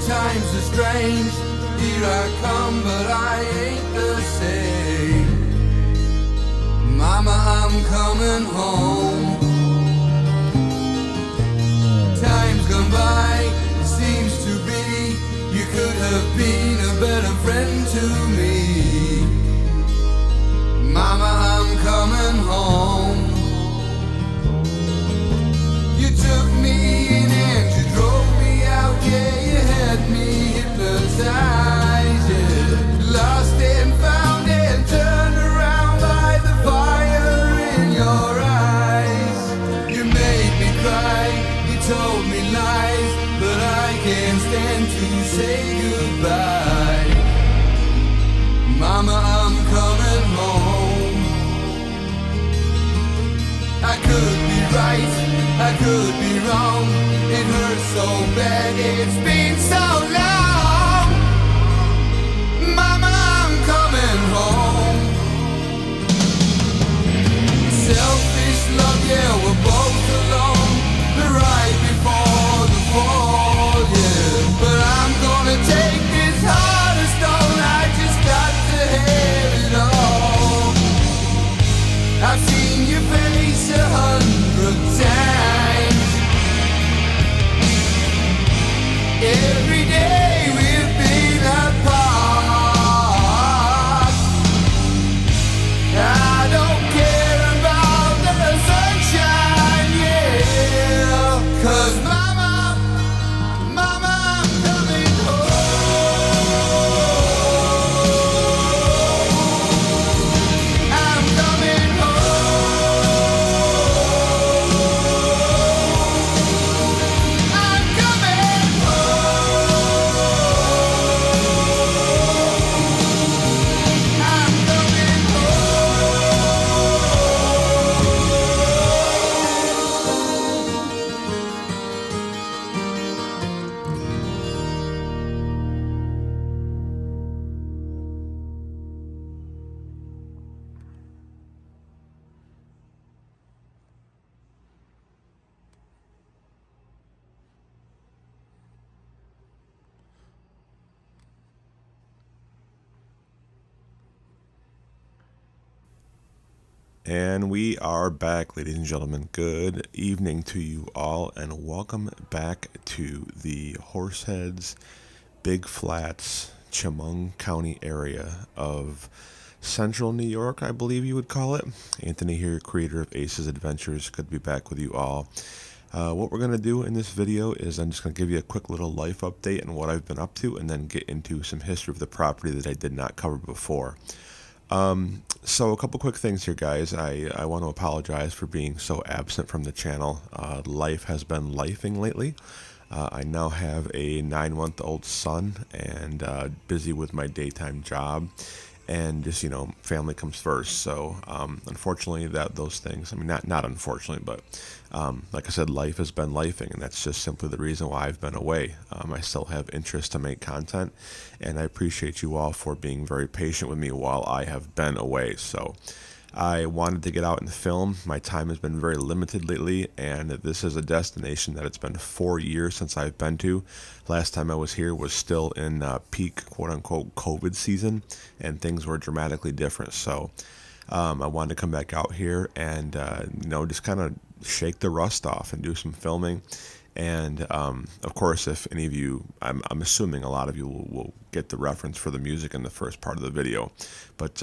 Times are strange, here I come, but I ain't the same. Mama, I'm coming home. Time's gone by, it seems to be, you could have been a better friend to me. Mama, I'm coming home. You took me in and you drove me out, yeah, you had me hypnotized, yeah. Lost and found and turned around by the fire in your eyes. You made me cry, you told me lies, but I can't stand to say goodbye. Mama, I'm coming home. I could be right, I could be wrong. It hurts so bad, it's been so long. Mama, I'm coming home. Selfish love, yeah, we're both alone. The right before the fall, yeah. But I'm gonna take this heart of stone. I just got to have it all. I've seen your face 100 times. Every day we've been apart. I don't care about the sunshine, yeah. 'Cause mama, mama, I'm coming home. I'm coming home. I'm coming home. I'm coming And we are back, ladies and gentlemen. Good evening to you all, and welcome back to the Horseheads, Big Flats, Chemung County area of Central New York, I believe you would call it. Anthony here, creator of Ace's Adventures. Good to be back with you all. What we're going to do in this video is I'm just going to give you a quick little life update on what I've been up to, and then get into some history of the property that I did not cover before. So a couple quick things here, guys. I want to apologize for being so absent from the channel. Life has been lifing lately. I now have a 9-month-old son and busy with my daytime job. And just, family comes first. So, unfortunately, those things, I mean, not unfortunately, but like I said, life has been lifing, and that's just simply the reason why I've been away. I still have interest to make content, and I appreciate you all for being very patient with me while I have been away. So, I wanted to get out and film. My time has been very limited lately, and this is a destination that it's been 4 years since I've been to. Last time I was here was still in peak quote-unquote COVID season, and things were dramatically different. So I wanted to come back out here and just kind of shake the rust off and do some filming. And of course, if any of you, I'm assuming a lot of you will get the reference for the music in the first part of the video. But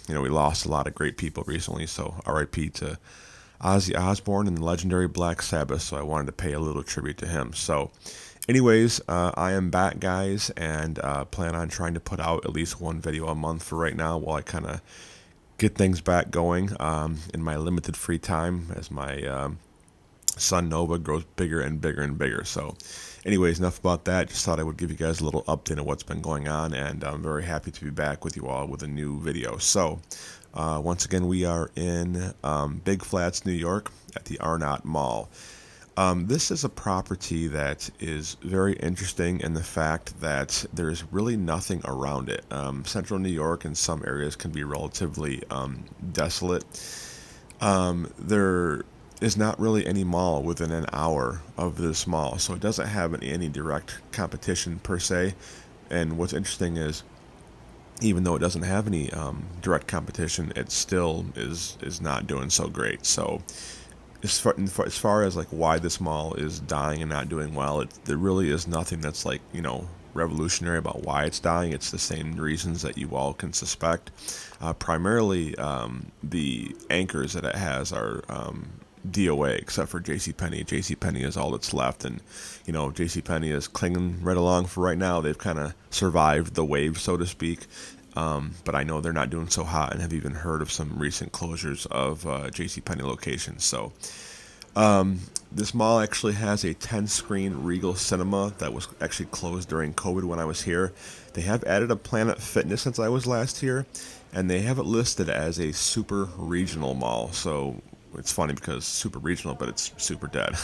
we lost a lot of great people recently, so R.I.P. to Ozzy Osbourne and the legendary Black Sabbath. So I wanted to pay a little tribute to him. So, anyways, I am back, guys, and plan on trying to put out at least one video a month for right now, while I kind of get things back going in my limited free time as my son Nova grows bigger and bigger and bigger. So anyways, enough about that. Just thought I would give you guys a little update on what's been going on, and I'm very happy to be back with you all with a new video. So once again, we are in Big Flats, New York at the Arnot Mall. This is a property that is very interesting in the fact that there's really nothing around it. Central New York in some areas can be relatively desolate. There is not really any mall within an hour of this mall, so it doesn't have any direct competition per se. And what's interesting is, even though it doesn't have any direct competition, it still is not doing so great. So as far as like why this mall is dying and not doing well, there really is nothing that's like, revolutionary about why it's dying. It's the same reasons that you all can suspect. Primarily, the anchors that it has are DOA, except for JCPenney. JCPenney is all that's left, and JCPenney is clinging right along for right now. They've kind of survived the wave, so to speak. But I know they're not doing so hot, and have even heard of some recent closures of JCPenney locations. So this mall actually has a 10-screen Regal Cinema that was actually closed during COVID when I was here. They have added a Planet Fitness since I was last here, and they have it listed as a super regional mall. So it's funny because super regional, but it's super dead.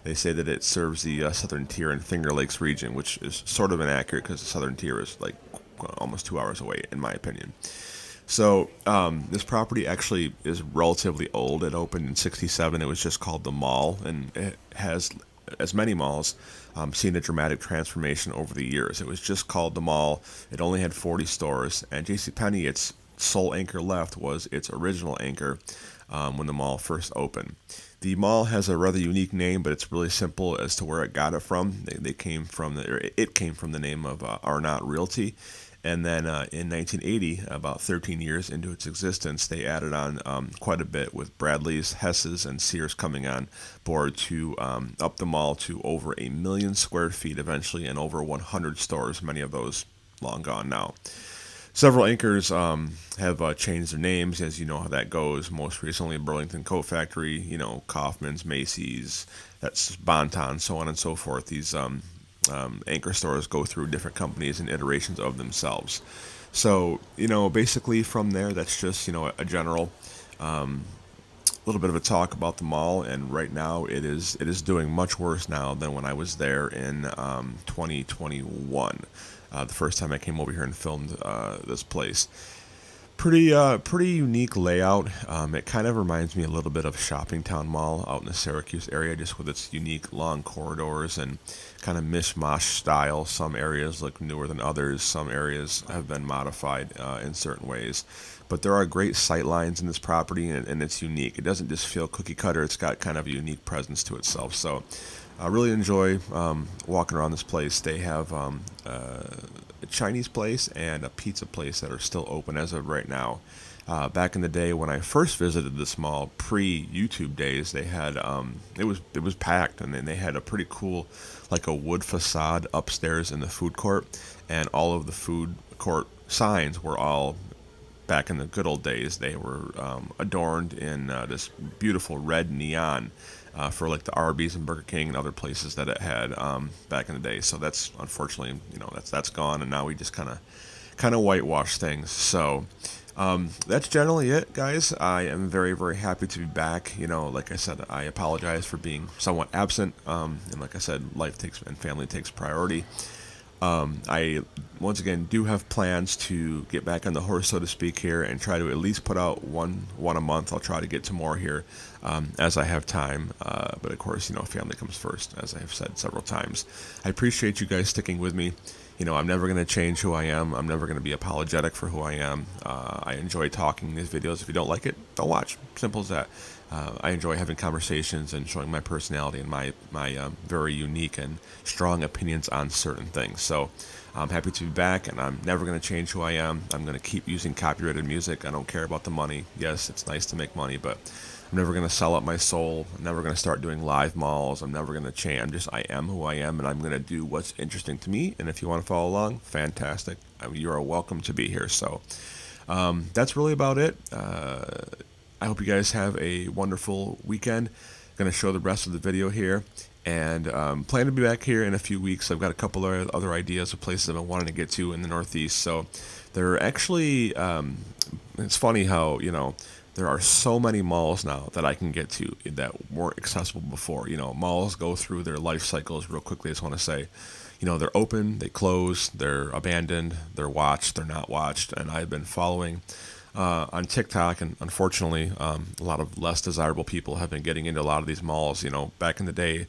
They say that it serves the Southern Tier and Finger Lakes region, which is sort of inaccurate because the Southern Tier is like almost 2 hours away, in my opinion. So this property actually is relatively old. It opened in '67. It was just called the Mall, and it has, as many malls, seen a dramatic transformation over the years. It was just called the Mall. It only had 40 stores, and JCPenney, its sole anchor left, was its original anchor when the mall first opened. The mall has a rather unique name, but it's really simple as to where it got it from. It came from the name of Arnot Realty. And then in 1980, about 13 years into its existence, they added on quite a bit with Bradley's, Hess's, and Sears coming on board to up the mall to over 1 million square feet eventually, and over 100 stores, many of those long gone now. Several anchors have changed their names, as you know how that goes. Most recently, Burlington Coat Factory, Kaufman's, Macy's, that's Bon-Ton, so on and so forth. These anchor stores go through different companies and iterations of themselves. So, basically from there, that's just, a general little bit of a talk about the mall. And right now it is doing much worse now than when I was there in 2021, the first time I came over here and filmed this place. Pretty unique layout. It kind of reminds me a little bit of Shoppingtown Mall out in the Syracuse area, just with its unique long corridors and kind of mishmash style. Some areas look newer than others. Some areas have been modified in certain ways. But there are great sight lines in this property, and it's unique. It doesn't just feel cookie cutter. It's got kind of a unique presence to itself. So I really enjoy walking around this place. They have a Chinese place and a pizza place that are still open as of right now. Back in the day when I first visited this mall, pre-YouTube days, they had it was packed, and then they had a pretty cool, like a wood facade upstairs in the food court, and all of the food court signs were all, back in the good old days, they were adorned in this beautiful red neon. For like the Arby's and Burger King and other places that it had back in the day. So that's unfortunately, that's gone, and now we just kind of whitewash things. So that's generally it, guys. I am very, very happy to be back. Like I said, I apologize for being somewhat absent, and like I said, life and family takes priority. I once again do have plans to get back on the horse, so to speak, here, and try to at least put out one a month. I'll try to get to more here as I have time, but of course, family comes first, as I have said several times. I appreciate you guys sticking with me. I'm never going to change who I am. I'm never going to be apologetic for who I am. I enjoy talking these videos. If you don't like it, don't watch. Simple as that. I enjoy having conversations and showing my personality and my very unique and strong opinions on certain things. So I'm happy to be back, and I'm never going to change who I am. I'm going to keep using copyrighted music. I don't care about the money. Yes, it's nice to make money, but I'm never going to sell out my soul. I'm never going to start doing live malls. I'm never going to change. I am who I am, and I'm going to do what's interesting to me. And if you want to follow along, fantastic. You are welcome to be here. So that's really about it. I hope you guys have a wonderful weekend. I'm going to show the rest of the video here, and plan to be back here in a few weeks. I've got a couple of other ideas of places I've been wanting to get to in the Northeast. So there are actually, it's funny how, there are so many malls now that I can get to that weren't accessible before. Malls go through their life cycles real quickly. I just want to say, they're open, they close, they're abandoned, they're watched, they're not watched, and I've been following on TikTok, and unfortunately, a lot of less desirable people have been getting into a lot of these malls. Back in the day,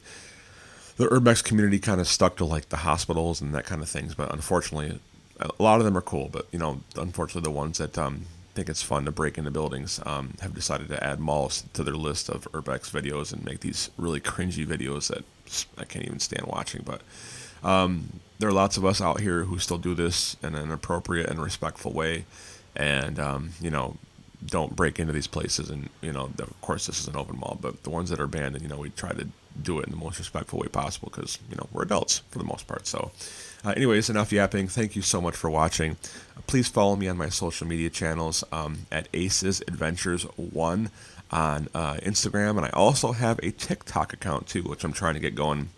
the urbex community kind of stuck to like the hospitals and that kind of things, but unfortunately, a lot of them are cool. But unfortunately, the ones that think it's fun to break into buildings have decided to add malls to their list of urbex videos and make these really cringy videos that I can't even stand watching. But there are lots of us out here who still do this in an appropriate and respectful way, and don't break into these places. And of course, this is an open mall, but the ones that are abandoned, we try to do it in the most respectful way possible because we're adults for the most part. So, anyways, enough yapping. Thank you so much for watching. Please follow me on my social media channels at Aces Adventures 1 on Instagram, and I also have a TikTok account too, which I'm trying to get going.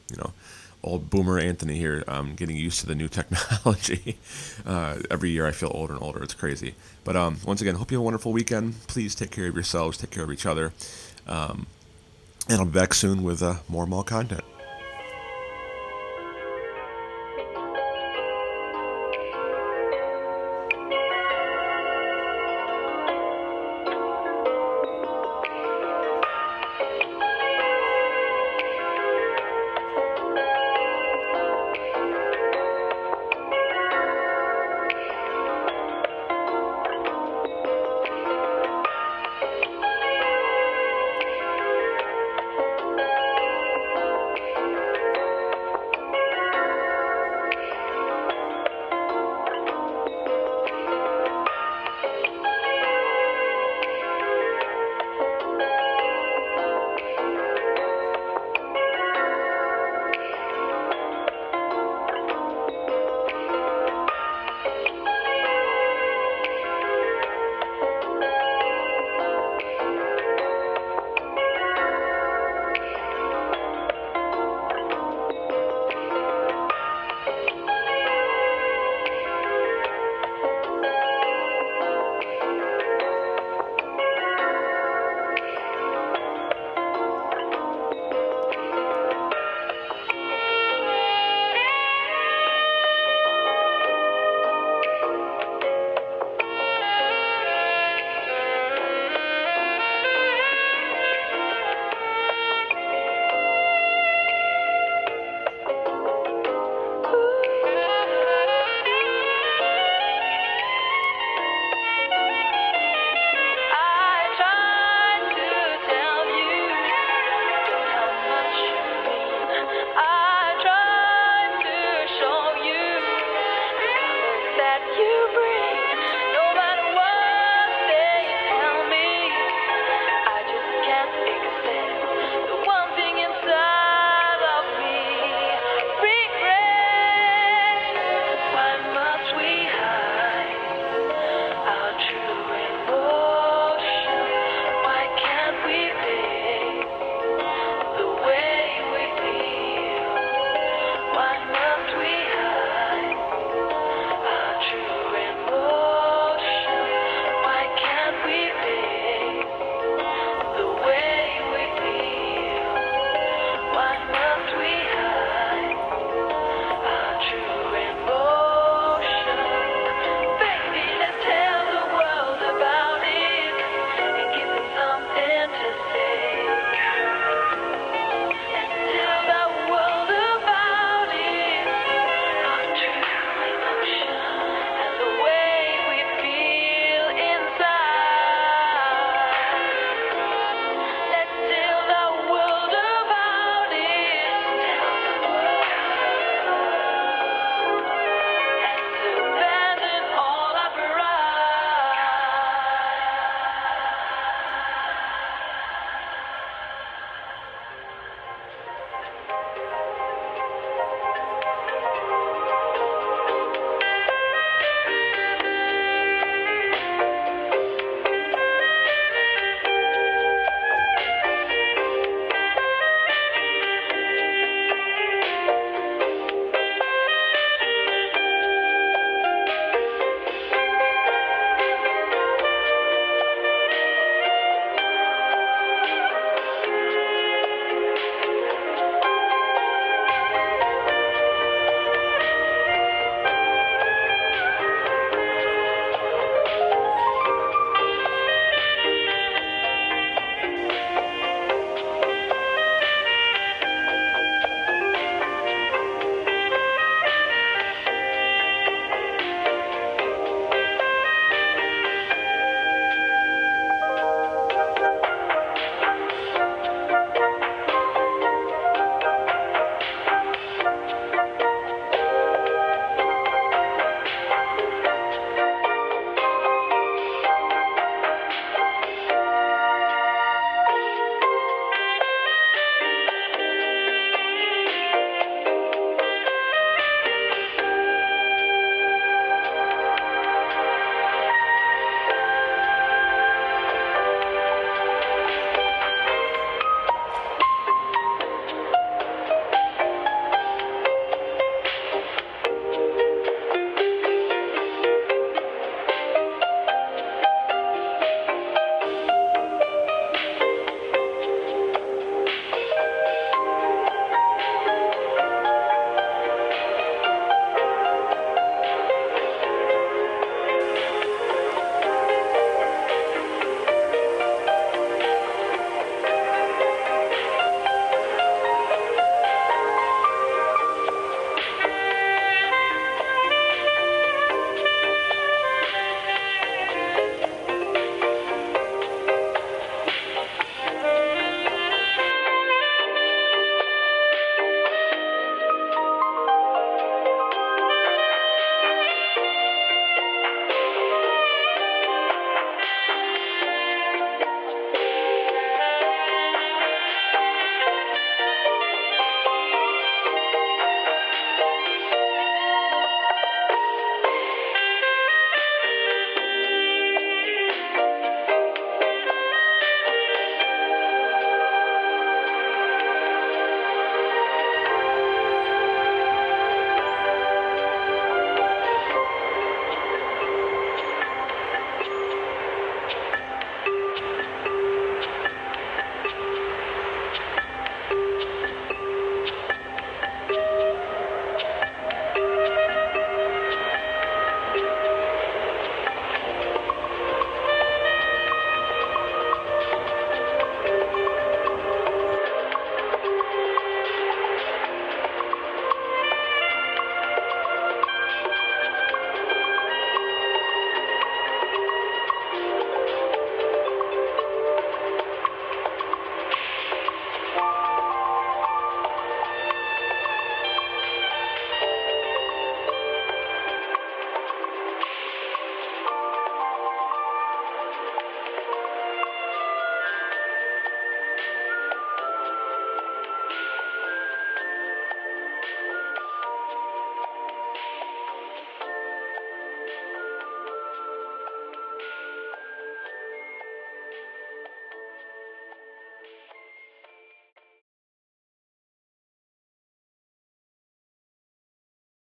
Old boomer Anthony here, getting used to the new technology. Every year I feel older and older. It's crazy. But once again, hope you have a wonderful weekend. Please take care of yourselves, take care of each other. And I'll be back soon with more mall content.